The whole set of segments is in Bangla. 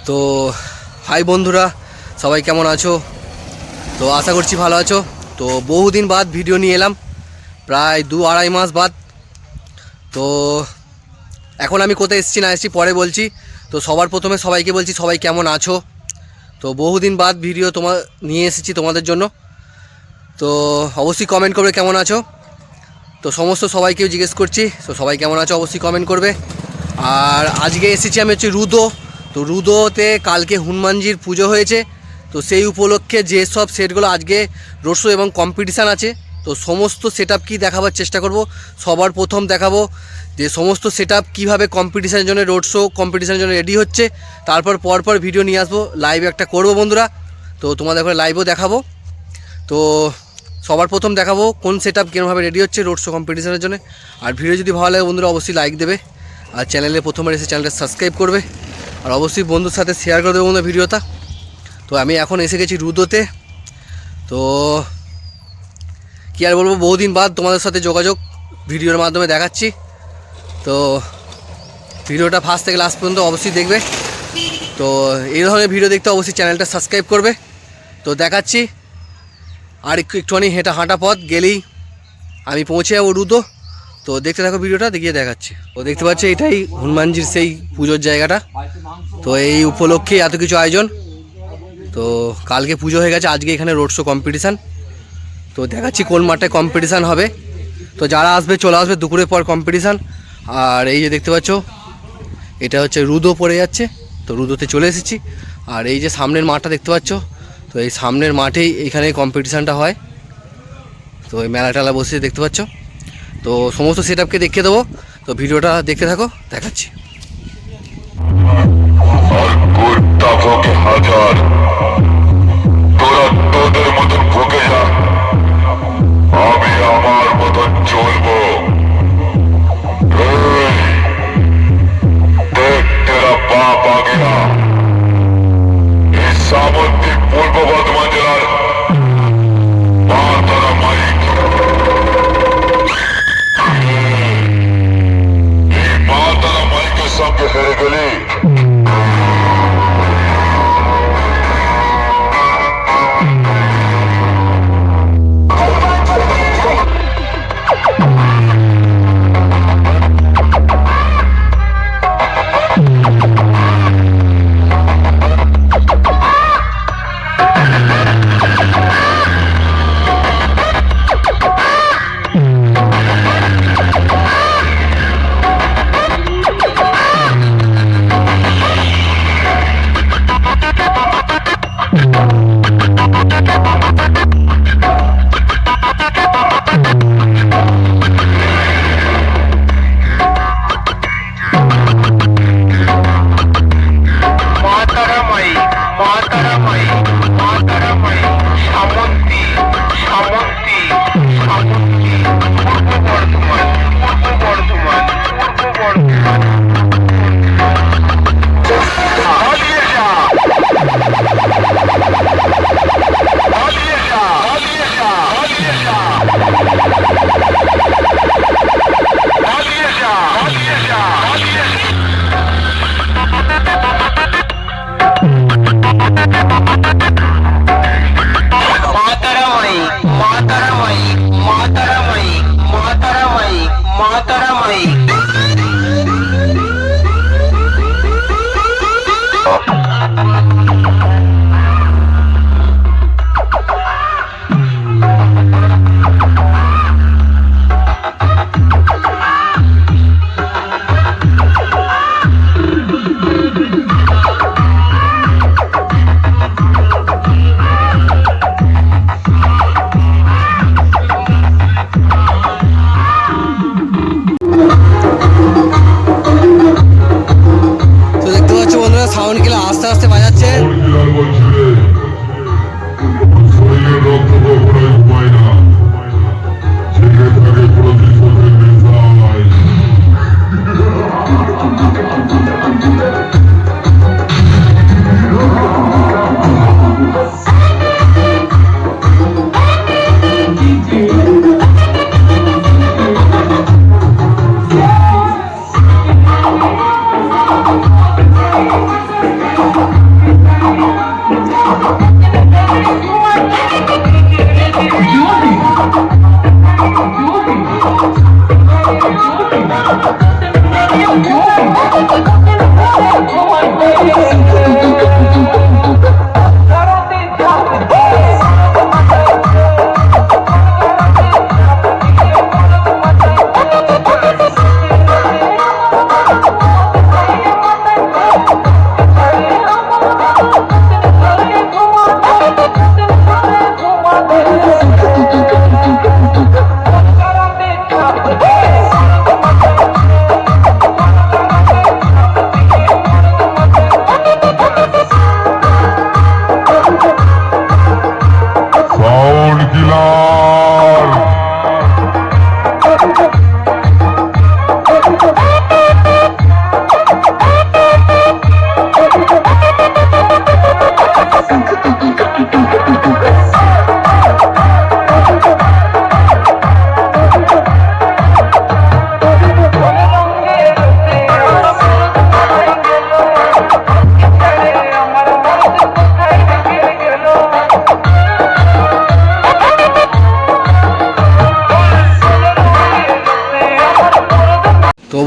তো হাই বন্ধুরা, সবাই কেমন আছো? তো আশা করছি ভালো আছো। তো বহুদিন বাদ ভিডিও নিয়ে এলাম, প্রায় 2-2.5 মাস বাদ। তো এখন আমি কোথায় এসেছি না এসেছি পরে বলছি। তো সবার প্রথমে সবাইকে বলছি সবাই কেমন আছো। তো বহুদিন বাদ ভিডিও নিয়ে এসেছি তোমাদের জন্য। তো অবশ্যই কমেন্ট করবে কেমন আছো। তো সমস্ত সবাইকেও জিজ্ঞেস করছি, তো সবাই কেমন আছো অবশ্যই কমেন্ট করবে। আর আজকে এসেছি আমি রুদো। তো রুদোতে কালকে হনুমানজির পুজো হয়েছে, তো সেই উপলক্ষে যেসব সেটগুলো আজকে রোড শো এবং কম্পিটিশান আছে, তো সমস্ত সেট আপ কী দেখাবার চেষ্টা করব। সবার প্রথম দেখাবো যে সমস্ত সেট আপ কীভাবে কম্পিটিশানের জন্য, রোড শো কম্পিটিশানের জন্য রেডি হচ্ছে। তারপর পরপর ভিডিও নিয়ে আসবো, লাইভ একটা করবো বন্ধুরা। তো তোমাদের করে লাইভও দেখাবো। তো সবার প্রথম দেখাবো কোন সেট আপ কীরকমভাবে রেডি হচ্ছে রোড শো কম্পিটিশানের জন্য। আর ভিডিও যদি ভালো লাগে বন্ধুরা অবশ্যই লাইক দেবে, আর চ্যানেলে প্রথমবার এসে চ্যানেলটা সাবস্ক্রাইব করবে, আর অবশ্যই বন্ধুর সাথে শেয়ার করে দেবো বন্ধুরা ভিডিওটা। তো আমি এখন এসে গেছি রুদোতে। তো কী আর বলবো, বহুদিন বাদ তোমাদের সাথে যোগাযোগ ভিডিওর মাধ্যমে দেখাচ্ছি। তো ভিডিওটা ফার্স্ট থেকে লাস্ট পর্যন্ত অবশ্যই দেখবে। তো এই ধরনের ভিডিও দেখতে অবশ্যই চ্যানেলটা সাবস্ক্রাইব করবে। তো দেখাচ্ছি, আর একটুখানি হাঁটা পথ গেলেই আমি পৌঁছে যাবো রুদো। তো দেখতে থাকো ভিডিওটা, দেখিয়ে দেখাচ্ছি। তো দেখতে পাচ্ছি এটাই হনুমানজির সেই পুজোর জায়গাটা। তো এই উপলক্ষে এত কিছু আয়োজন। তো কালকে পুজো হয়ে গেছে, আজকে এখানে রোড শো কম্পিটিশান। তো দেখাচ্ছি কোন মাঠে কম্পিটিশান হবে। তো যারা আসবে চলে আসবে, দুপুরের পর কম্পিটিশান। আর এই যে দেখতে পাচ্ছ এটা হচ্ছে রুদো পড়ে যাচ্ছে। তো রুদোতে চলে এসেছি। আর এই যে সামনের মাঠটা দেখতে পাচ্ছ, তো এই সামনের মাঠেই এইখানে কম্পিটিশানটা হয়। তো এই মেলা টেলা বসে দেখতে পাচ্ছ। তো সমস্ত সেট আপকে দেখিয়ে দেবো। তো ভিডিওটা দেখতে থাকো, দেখাচ্ছি। তোদের মতন ভুকে যা, আমি আমার মতন চলবো। দেখ তেরা বাপ আ গয়া। এই সামন্তিক পূর্ব বর্ধমান জেলার মাতারা মাইক। এই মাতারা মাইকের সঙ্গে হেরে গেলি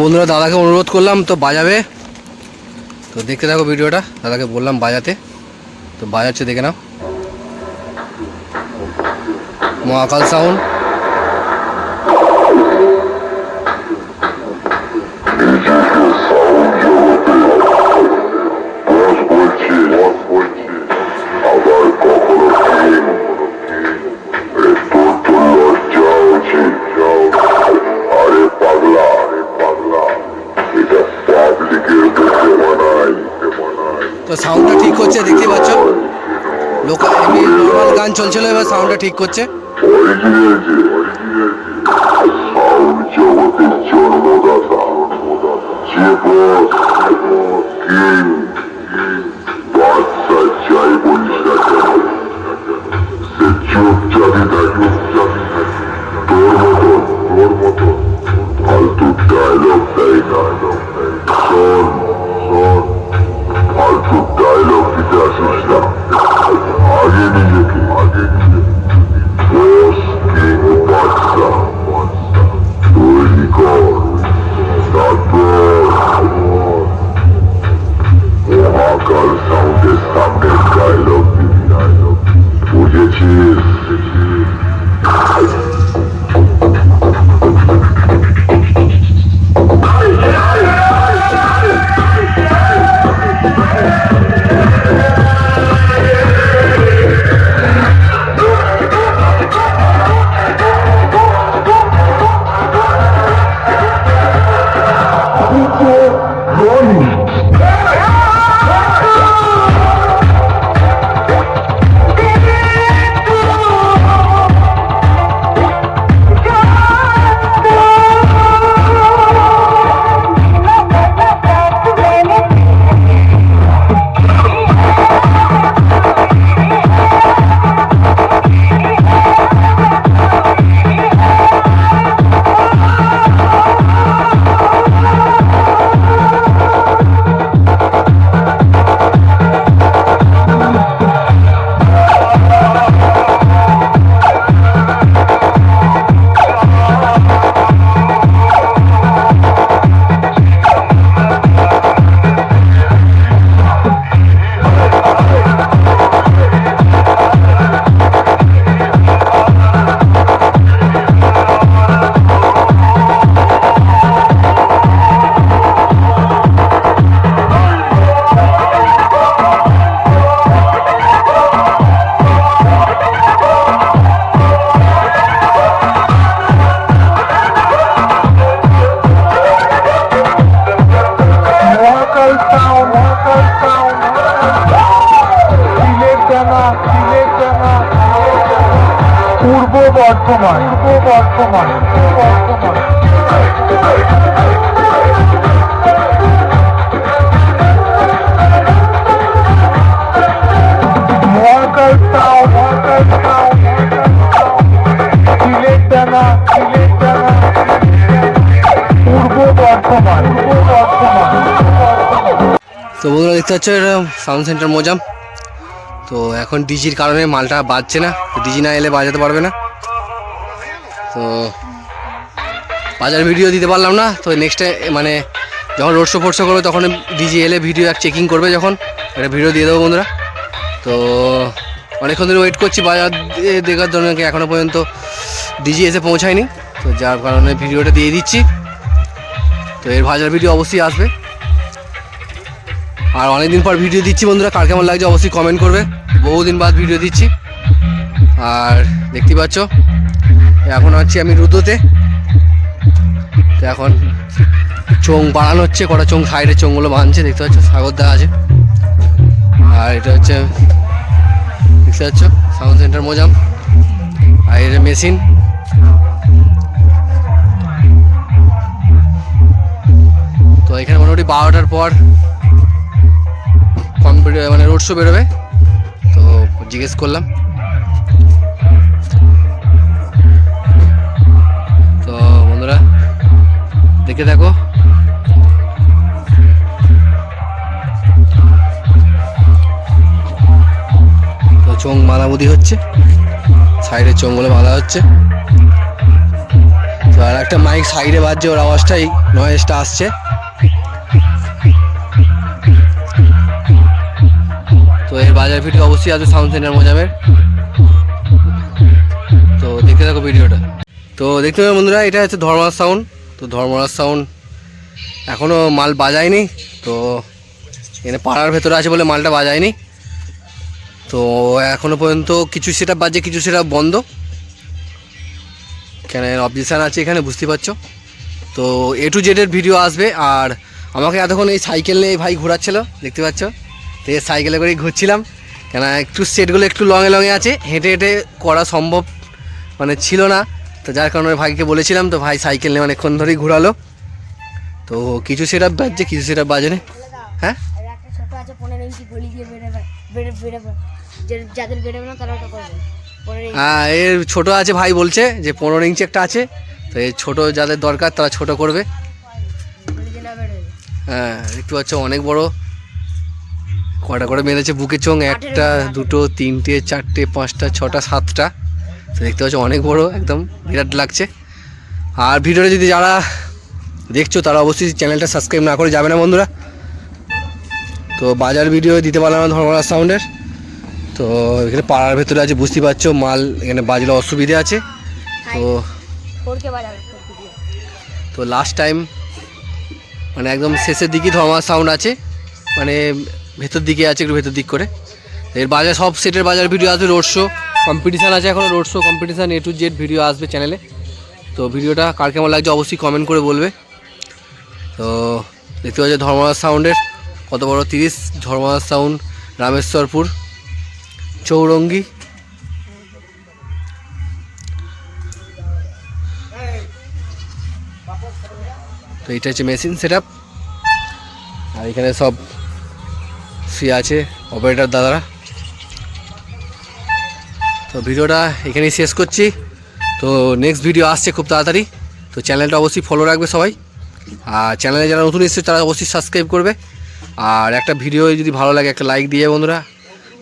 বন্ধুরা দাদাকে অনুরোধ করলাম তো বাজাবে, তো দেখতে থাকো ভিডিওটা। দাদাকে বললাম বাজাতে, তো বাজাচ্ছে, দেখে নাও। মহাকাল সাউন্ড। তো সাউন্ডটা ঠিক করছে, দেখতে পাচ্ছ, লোকাল এমনি নর্মাল গান চলছিল, এবার সাউন্ডটা ঠিক করছে। বর্তমান তো বন্ধুরা দেখতে পাচ্ছ এটা সাউন্ড সেন্টার মোজাম। তো এখন ডিজির কারণে মালটা বাজছে না, ডিজি না এলে বাজাতে পারবে না, তো বাজার ভিডিও দিতে পারলাম না। তো নেক্সট মানে যখন রোড শো ফোড শো করবে তখন ডিজি এলে ভিডিও এক চেকিং করবে, যখন একটা ভিডিও দিয়ে দেবো বন্ধুরা। তো অনেকক্ষণ ধরে ওয়েট করছি বাজার দেখার জন্য, এখনও পর্যন্ত ডিজি এসে পৌঁছায়নি, তো যার কারণে ভিডিওটা দিয়ে দিচ্ছি। তো এর বাজার ভিডিও অবশ্যই আসবে, আর অনেকদিন পর ভিডিও দিচ্ছি বন্ধুরা, কার কেমন লাগছে অবশ্যই কমেন্ট করবে। বহুদিন বাদ ভিডিও দিচ্ছি। আর দেখতে পাচ্ছ এখন আছি আমি রুদ্রতে। তো এখন চোং বাড়ানো হচ্ছে, কটা চোং সাইডের চোংগুলো বাঁধছে, দেখতে পাচ্ছ সাগরদা আছে। আর এটা হচ্ছে দেখতে পাচ্ছ সাউন্ড সেন্টার মোজাম, আর এটা মেশিন। তো এখানে মোটামুটি 12টার পর কম্পিউটার মানে রোড শো বেরোবে, তো জিজ্ঞেস করলাম। তো বন্ধুরা দেখে দেখো, তো চোং বাঁধাবুদি হচ্ছে, সাইডের চোংগুলো বাঁধা হচ্ছে। তো আর একটা মাইক সাইডে বাজছে, ওর আওয়াজটাই নয়েজটা আসছে। তো এর বাজার ভিডিও অবশ্যই আছে সাউন্ড সেন্টার মোজামের। তো দেখতে থাকো ভিডিওটা। তো দেখতে পাবে বন্ধুরা, এটা হচ্ছে ধর্মরাজ সাউন্ড। তো ধর্মরাজ সাউন্ড এখনও মাল বাজায়নি, তো এখানে পাড়ার ভেতরে আছে বলে মালটা বাজায়নি। তো এখনও পর্যন্ত কিছু সেটআপ বাজে, কিছু সেটআপ বন্ধ, কেন অবজেকশান আছে এখানে, বুঝতে পারছো। তো A to Z এর ভিডিও আসবে। আর আমাকে এতক্ষণ এই সাইকেল নিয়ে ভাই ঘোরাচ্ছিল, দেখতে পাচ্ছ। তো এই সাইকেলে করেই ঘুরছিলাম, কেন একটু সেটগুলো একটু লঙে লঙে আছে, হেঁটে হেঁটে করা সম্ভব মানে ছিল না। তো যার কারণে ভাইকে বলেছিলাম, তো ভাই সাইকেল নিয়ে অনেকক্ষণ ধরেই ঘোরালো। তো কিছু সেটআপ বাজছে, কিছু সেটআপ বাজে না। হ্যাঁ, হ্যাঁ এর ছোটো আছে, ভাই বলছে যে 15 ইঞ্চি একটা আছে। তো এই ছোটো যাদের দরকার তারা ছোটো করবে। হ্যাঁ দেখতে পাচ্ছ অনেক বড়, কটা করে মেরেছে বুকে চোং, 1 2 3 4 5 6 7টা। তো দেখতে পাচ্ছ অনেক বড়, একদম বিরাট লাগছে। আর ভিডিওটা যদি যারা দেখছো তারা অবশ্যই চ্যানেলটা সাবস্ক্রাইব না করে যাবে না বন্ধুরা। তো বাজার ভিডিও দিতে পারলাম না ধর্মরাজ সাউন্ডের। তো এখানে পাড়ার ভেতরে আছে, বুঝতে পারছো মাল এখানে বাজলে অসুবিধে আছে। তো লাস্ট টাইম মানে একদম শেষের দিকেই ধর্মরাজ সাউন্ড আছে, মানে ভেতর দিকে আছে, একটু ভেতর দিক করে। এর বাজার সব সেটের বাজার ভিডিও আসবে। রোড শো কম্পিটিশান আছে এখনও, road show competition A to Z video আসবে চ্যানেলে। তো ভিডিওটা কার কেমন লাগছে অবশ্যই কমেন্ট করে বলবে। তো দেখতে পাচ্ছি ধর্মরাজ সাউন্ডের কত বড় 30 ধর্মরাজ সাউন্ড, রামেশ্বরপুর চৌরঙ্গি। তো এটা হচ্ছে মেশিন সেটআপ। আর এখানে সব ফ্রি আছে অপারেটর দাদারা। তো ভিডিওটা এখানেই শেষ করছি। তো নেক্সট ভিডিও আসছে খুব তাড়াতাড়ি। তো চ্যানেলটা অবশ্যই ফলো রাখবে সবাই। আর চ্যানেলে যারা নতুন এসেছে তারা অবশ্যই সাবস্ক্রাইব করবে। আর একটা ভিডিও যদি ভালো লাগে একটা লাইক দিয়ে বন্ধুরা।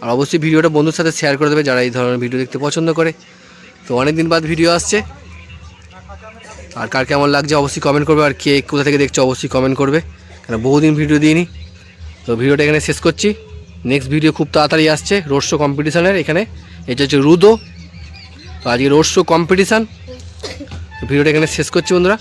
আর অবশ্যই ভিডিওটা বন্ধুর সাথে শেয়ার করে দেবে যারা এই ধরনের ভিডিও দেখতে পছন্দ করে। তো অনেক দিন বাদ ভিডিও আসছে, আর কার কেমন লাগছে অবশ্যই কমেন্ট করবে। আর কে কোথা থেকে দেখছো অবশ্যই কমেন্ট করবে, কেন বহুদিন ভিডিও দিইনি। তো ভিডিওটা এখানে শেষ করছি। নেক্সট ভিডিও খুব তাড়াতাড়ি আসছে রোড শো কম্পিটিশানের। এখানে এটা হচ্ছে রুদো। তো আজকে রোড শো কম্পিটিশান। ভিডিওটা এখানে শেষ করছি বন্ধুরা।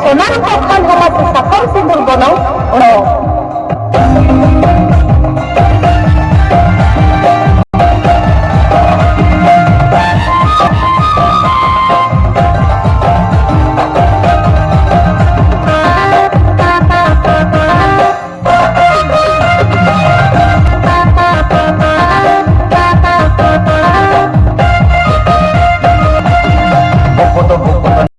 Sonar kau kan hama tu sakau sindur gonau.